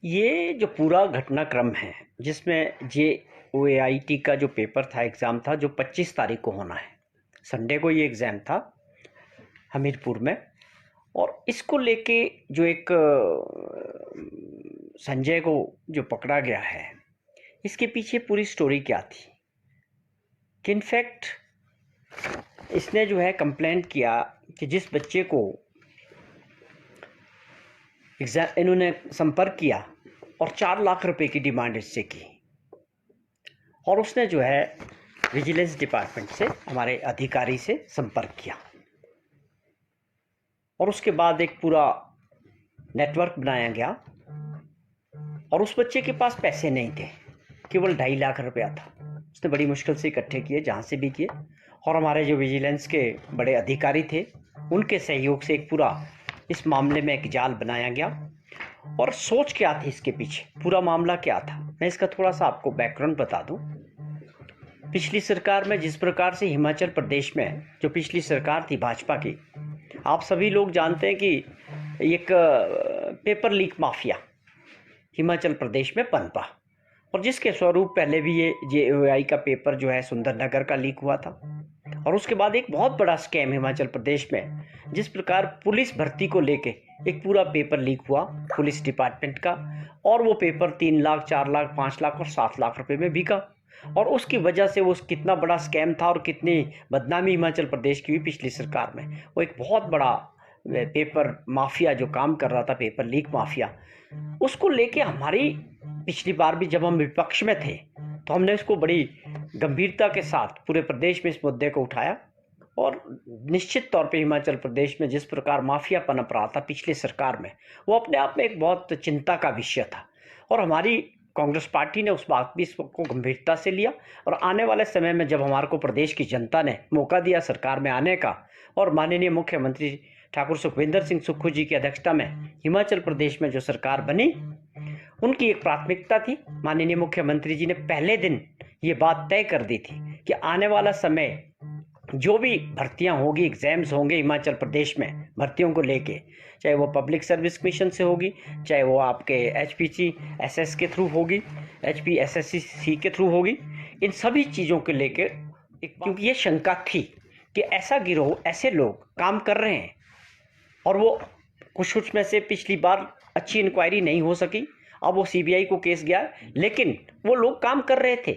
ये जो पूरा घटनाक्रम है जिसमें JOAIT का जो पेपर था, एग्ज़ाम था, जो 25 तारीख को होना है, संडे को ये एग्ज़ाम था हमीरपुर में। और इसको लेके जो एक संजय को जो पकड़ा गया है, इसके पीछे पूरी स्टोरी क्या थी कि इनफैक्ट इसने जो है कंप्लेंट किया कि जिस बच्चे को इन्होंने संपर्क किया और 4 लाख रुपए की डिमांड इससे की, और उसने जो है विजिलेंस डिपार्टमेंट से, हमारे अधिकारी से संपर्क किया, और उसके बाद एक पूरा नेटवर्क बनाया गया। और उस बच्चे के पास पैसे नहीं थे, केवल 2.5 लाख रुपया था। उसने बड़ी मुश्किल से इकट्ठे किए, जहाँ से भी किए, और हमारे जो विजिलेंस के बड़े अधिकारी थे उनके सहयोग से एक पूरा इस मामले में एक जाल बनाया गया। और सोच क्या थी इसके पीछे, पूरा मामला क्या था, मैं इसका थोड़ा सा आपको बैकग्राउंड बता दूं। पिछली सरकार में जिस प्रकार से हिमाचल प्रदेश में जो पिछली सरकार थी भाजपा की, आप सभी लोग जानते हैं कि एक paper leak mafia Himachal Pradesh में पनपा, और जिसके स्वरूप पहले भी ये JOAI का पेपर जो है सुंदरनगर का लीक हुआ था। और उसके बाद एक बहुत बड़ा स्कैम हिमाचल प्रदेश में, जिस प्रकार पुलिस भर्ती को लेके एक पूरा पेपर लीक हुआ पुलिस डिपार्टमेंट का, और वो पेपर 3 लाख, 4 लाख, 5 लाख और 7 लाख रुपए में बिका। और उसकी वजह से वो कितना बड़ा स्कैम था और कितनी बदनामी हिमाचल प्रदेश की हुई पिछली सरकार में। वो एक बहुत बड़ा पेपर माफिया जो काम कर रहा था, पेपर लीक माफिया, उसको लेके हमारी पिछली बार भी जब हम विपक्ष में थे तो हमने इसको बड़ी गंभीरता के साथ पूरे प्रदेश में इस मुद्दे को उठाया। और निश्चित तौर पे हिमाचल प्रदेश में जिस प्रकार माफिया पनप रहा था पिछली सरकार में, वो अपने आप में एक बहुत चिंता का विषय था। और हमारी कांग्रेस पार्टी ने उस बात भी इसको गंभीरता से लिया, और आने वाले समय में जब हमारे को प्रदेश की जनता ने मौका दिया सरकार में आने का, और माननीय मुख्यमंत्री ठाकुर सुखविंदर सिंह सुक्खू जी की अध्यक्षता में हिमाचल प्रदेश में जो सरकार बनी, उनकी एक प्राथमिकता थी। माननीय मुख्यमंत्री जी ने पहले दिन ये बात तय कर दी थी कि आने वाला समय जो भी भर्तियां होगी, एग्जाम्स होंगे हिमाचल प्रदेश में भर्तियों को लेके, चाहे वो पब्लिक सर्विस कमीशन से होगी, चाहे वो आपके HPCSS के थ्रू होगी, HPSSC के थ्रू होगी, इन सभी चीज़ों को लेके क्योंकि ये शंका थी कि ऐसा गिरोह, ऐसे लोग काम कर रहे हैं, और वो कुछ में से पिछली बार अच्छी इंक्वायरी नहीं हो सकी, अब वो CBI को केस गया, लेकिन वो लोग काम कर रहे थे।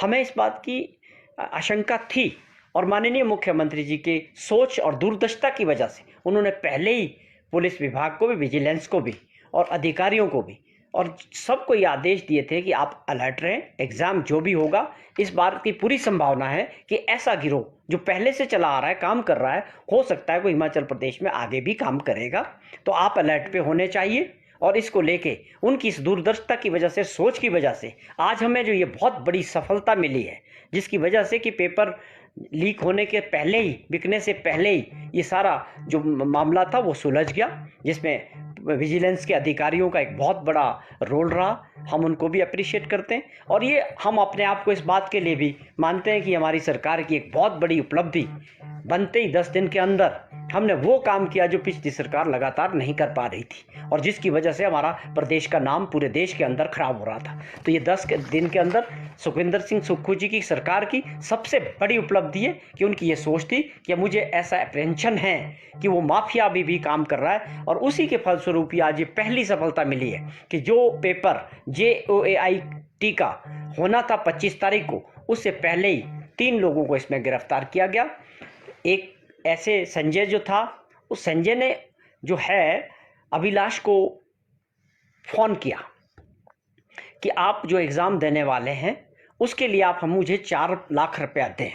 हमें इस बात की आशंका थी, और माननीय मुख्यमंत्री जी के सोच और दूरदर्शिता की वजह से उन्होंने पहले ही पुलिस विभाग को भी, विजिलेंस को भी, और अधिकारियों को भी, और सबको ये आदेश दिए थे कि आप अलर्ट रहें, एग्ज़ाम जो भी होगा, इस बार की पूरी संभावना है कि ऐसा गिरोह जो पहले से चला आ रहा है, काम कर रहा है, हो सकता है वो हिमाचल प्रदेश में आगे भी काम करेगा, तो आप अलर्ट पे होने चाहिए। और इसको लेके उनकी इस दूरदर्शिता की वजह से, सोच की वजह से आज हमें जो ये बहुत बड़ी सफलता मिली है, जिसकी वजह से कि पेपर लीक होने के पहले ही, बिकने से पहले ही ये सारा जो मामला था वो सुलझ गया, जिसमें विजिलेंस के अधिकारियों का एक बहुत बड़ा रोल रहा। हम उनको भी अप्रिशिएट करते हैं, और ये हम अपने आप को इस बात के लिए भी मानते हैं कि हमारी सरकार की एक बहुत बड़ी उपलब्धि, बनते ही 10 दिन के अंदर हमने वो काम किया जो पिछली सरकार लगातार नहीं कर पा रही थी, और जिसकी वजह से हमारा प्रदेश का नाम पूरे देश के अंदर खराब हो रहा था। तो ये 10 दिन के अंदर सुखविंदर सिंह सुक्खू जी की सरकार की सबसे बड़ी उपलब्धि है कि उनकी ये सोच थी कि मुझे ऐसा अप्रेंशन है कि वो माफिया अभी भी काम कर रहा है, और उसी के फलस्वरूप आज ये पहली सफलता मिली है कि जो पेपर JOAIT का होना था 25 तारीख को, उससे पहले ही 3 लोगों को इसमें गिरफ्तार किया गया। एक ऐसे संजय जो था, उस संजय ने जो है अभिलाष को फोन किया कि आप जो एग्ज़ाम देने वाले हैं उसके लिए आप हम मुझे 4 लाख रुपया दें,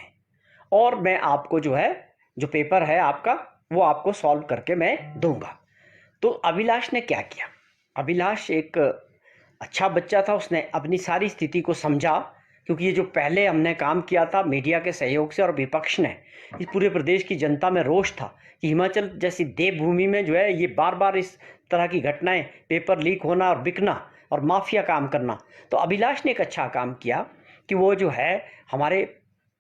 और मैं आपको जो है, जो पेपर है आपका, वो आपको सॉल्व करके मैं दूंगा। तो अभिलाष ने क्या किया, अभिलाष एक अच्छा बच्चा था, उसने अपनी सारी स्थिति को समझा, क्योंकि ये जो पहले हमने काम किया था मीडिया के सहयोग से और विपक्ष ने, इस पूरे प्रदेश की जनता में रोष था कि हिमाचल जैसी देवभूमि में जो है ये बार बार इस तरह की घटनाएं, पेपर लीक होना और बिकना और माफिया काम करना। तो अभिलाष ने एक अच्छा काम किया कि वो जो है हमारे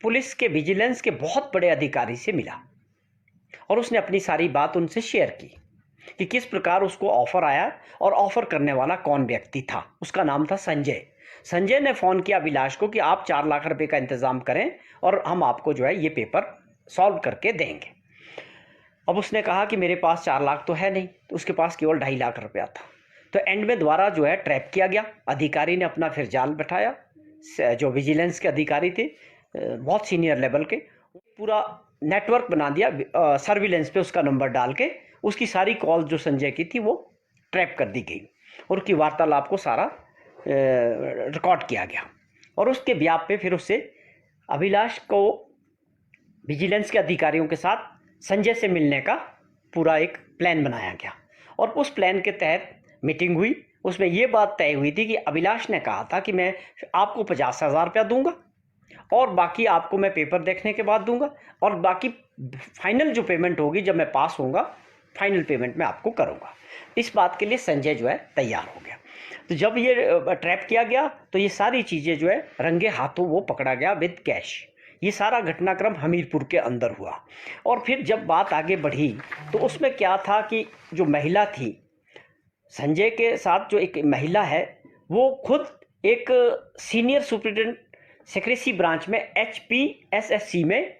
पुलिस के, विजिलेंस के बहुत बड़े अधिकारी से मिला, और उसने अपनी सारी बात उनसे शेयर की। कि किस प्रकार उसको ऑफर आया और ऑफर करने वाला कौन व्यक्ति था। उसका नाम था संजय। संजय ने फ़ोन किया अभिलाष को कि आप 4 लाख रुपए का इंतज़ाम करें और हम आपको जो है ये पेपर सॉल्व करके देंगे। अब उसने कहा कि मेरे पास 4 लाख तो है नहीं, तो उसके पास केवल 2.5 लाख रुपया था। तो एंड में दोबारा जो है ट्रैप किया गया। अधिकारी ने अपना फिर जाल बैठाया, जो विजिलेंस के अधिकारी थे बहुत सीनियर लेवल के, पूरा नेटवर्क बना दिया सर्विलेंस पे उसका नंबर डाल के। उसकी सारी कॉल जो संजय की थी वो ट्रैप कर दी गई और उसकी वार्तालाप को सारा रिकॉर्ड किया गया। और उसके ब्याह पे फिर उससे अभिलाष को विजिलेंस के अधिकारियों के साथ संजय से मिलने का पूरा एक प्लान बनाया गया। और उस प्लान के तहत मीटिंग हुई। उसमें ये बात तय हुई थी कि अभिलाष ने कहा था कि मैं आपको 50,000 रुपया दूंगा और बाकी आपको मैं पेपर देखने के बाद दूंगा, और बाकी फाइनल जो पेमेंट होगी जब मैं पास होऊंगा फाइनल पेमेंट मैं आपको करूंगा। इस बात के लिए संजय जो है तैयार हो गया। तो जब ये ट्रैप किया गया तो ये सारी चीज़ें जो है रंगे हाथों वो पकड़ा गया विद कैश। ये सारा घटनाक्रम हमीरपुर के अंदर हुआ। और फिर जब बात आगे बढ़ी तो उसमें क्या था कि जो महिला थी, संजय के साथ जो एक महिला है, वो खुद एक सीनियर सुपरिटेंडेंट सेक्रेसी ब्रांच में HPSSC में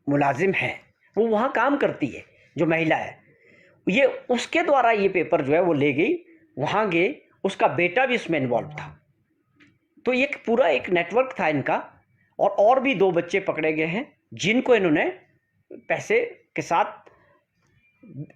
मुलाजिम है। वो वहाँ काम करती है जो महिला है। ये उसके द्वारा ये पेपर जो है वो ले गई, वहाँ गए, उसका बेटा भी उसमें इन्वॉल्व था। तो ये पूरा एक नेटवर्क था इनका। और भी 2 बच्चे पकड़े गए हैं जिनको इन्होंने पैसे के साथ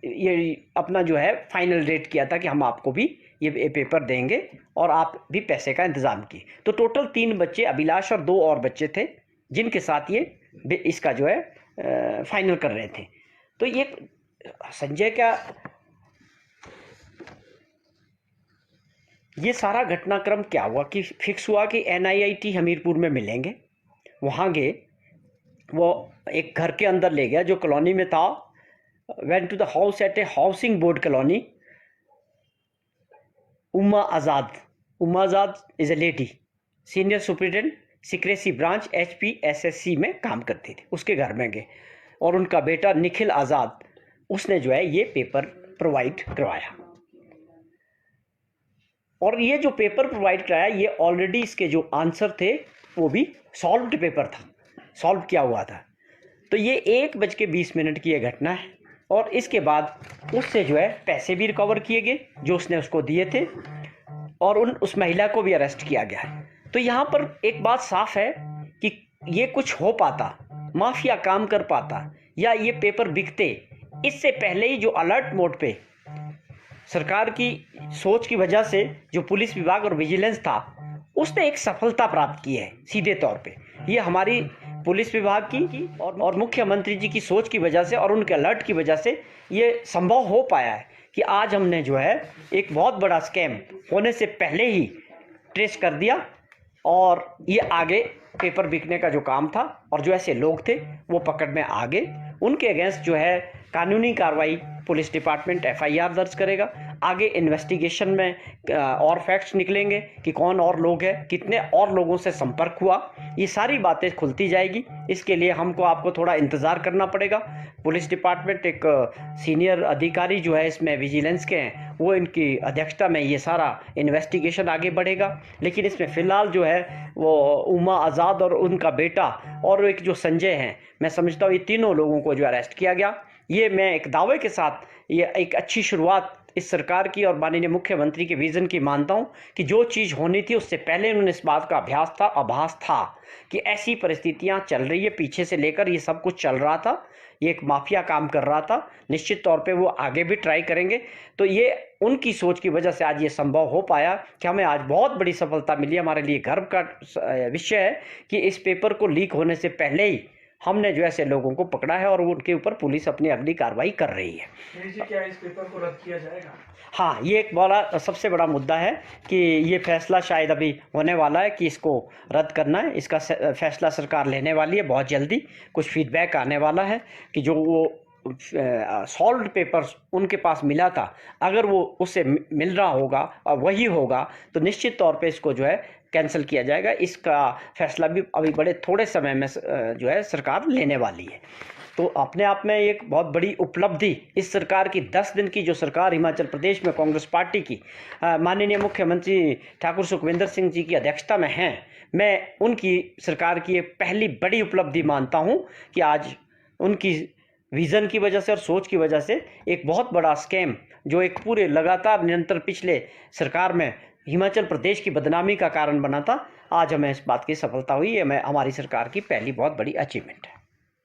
ये अपना जो है फाइनल रेट किया था कि हम आपको भी ये पेपर देंगे और आप भी पैसे का इंतज़ाम किए। तो टोटल 3 बच्चे, अभिलाष और 2 और बच्चे थे जिनके साथ ये इसका जो है फाइनल कर रहे थे। तो ये संजय का ये सारा घटनाक्रम क्या हुआ कि फिक्स हुआ कि NIIT हमीरपुर में मिलेंगे। वहाँ गए, वो एक घर के अंदर ले गया जो कॉलोनी में था। Went to the house at a housing board colony. Uma Azad is a lady, senior superintendent secrecy branch HPSSC में काम करती थी। उसके घर में गए और उनका बेटा निखिल आज़ाद, उसने जो है ये पेपर प्रोवाइड करवाया। और ये जो पेपर प्रोवाइड कराया ये ऑलरेडी इसके जो आंसर थे वो भी सॉल्व्ड पेपर था, सॉल्व किया हुआ था। तो ये 1:20 की ये घटना है। और इसके बाद उससे जो है पैसे भी रिकवर किए गए जो उसने उसको दिए थे और उस महिला को भी अरेस्ट किया गया है। तो यहाँ पर एक बात साफ है कि ये कुछ हो पाता, माफिया काम कर पाता या ये पेपर बिकते, इससे पहले ही जो अलर्ट मोड पे सरकार की सोच की वजह से जो पुलिस विभाग और विजिलेंस था उसने एक सफलता प्राप्त की है सीधे तौर पे। ये हमारी पुलिस विभाग की और मुख्यमंत्री जी की सोच की वजह से और उनके अलर्ट की वजह से ये संभव हो पाया है कि आज हमने जो है एक बहुत बड़ा स्कैम होने से पहले ही ट्रेस कर दिया और ये आगे पेपर बिकने का जो काम था और जो ऐसे लोग थे वो पकड़ में आ गए। उनके अगेंस्ट जो है कानूनी कार्रवाई पुलिस डिपार्टमेंट FIR दर्ज करेगा। आगे इन्वेस्टिगेशन में और फैक्ट्स निकलेंगे कि कौन और लोग हैं, कितने और लोगों से संपर्क हुआ, ये सारी बातें खुलती जाएगी। इसके लिए हमको आपको थोड़ा इंतज़ार करना पड़ेगा। पुलिस डिपार्टमेंट एक सीनियर अधिकारी जो है इसमें विजिलेंस के हैं, वो इनकी अध्यक्षता में ये सारा इन्वेस्टिगेशन आगे बढ़ेगा। लेकिन इसमें फ़िलहाल जो है वो उमा आज़ाद और उनका बेटा और एक जो संजय हैं, मैं समझता हूँ ये तीनों लोगों को जो अरेस्ट किया गया। ये मैं एक दावे के साथ ये एक अच्छी शुरुआत इस सरकार की और माननीय मुख्यमंत्री के विज़न की मानता हूँ कि जो चीज़ होनी थी उससे पहले उन्होंने इस बात का आभास था कि ऐसी परिस्थितियाँ चल रही है, पीछे से लेकर ये सब कुछ चल रहा था, ये एक माफिया काम कर रहा था। निश्चित तौर पे वो आगे भी ट्राई करेंगे। तो ये उनकी सोच की वजह से आज ये संभव हो पाया कि हमें आज बहुत बड़ी सफलता मिली। हमारे लिए गर्व का विषय है कि इस पेपर को लीक होने से पहले ही हमने जो ऐसे लोगों को पकड़ा है और उनके ऊपर पुलिस अपनी अगली कार्रवाई कर रही है। क्या इस पेपर को रद्द किया जाएगा? हाँ, ये एक बड़ा सबसे बड़ा मुद्दा है कि ये फैसला शायद अभी होने वाला है कि इसको रद्द करना है। इसका फैसला सरकार लेने वाली है बहुत जल्दी। कुछ फीडबैक आने वाला है कि जो वो सॉल्व्ड पेपर्स उनके पास मिला था, अगर वो उससे मिल रहा होगा और वही होगा तो निश्चित तौर पे इसको जो है कैंसिल किया जाएगा। इसका फैसला भी अभी बड़े थोड़े समय में जो है सरकार लेने वाली है। तो अपने आप में एक बहुत बड़ी उपलब्धि इस सरकार की 10 दिन की जो सरकार हिमाचल प्रदेश में कांग्रेस पार्टी की माननीय मुख्यमंत्री ठाकुर सुखविंदर सिंह जी की अध्यक्षता में है, मैं उनकी सरकार की एक पहली बड़ी उपलब्धि मानता हूं कि आज उनकी विज़न की वजह से और सोच की वजह से एक बहुत बड़ा स्कैम जो एक पूरे लगातार निरंतर पिछले सरकार में हिमाचल प्रदेश की बदनामी का कारण बना था, आज हमें इस बात की सफलता हुई है। हमारी सरकार की पहली बहुत बड़ी अचीवमेंट है।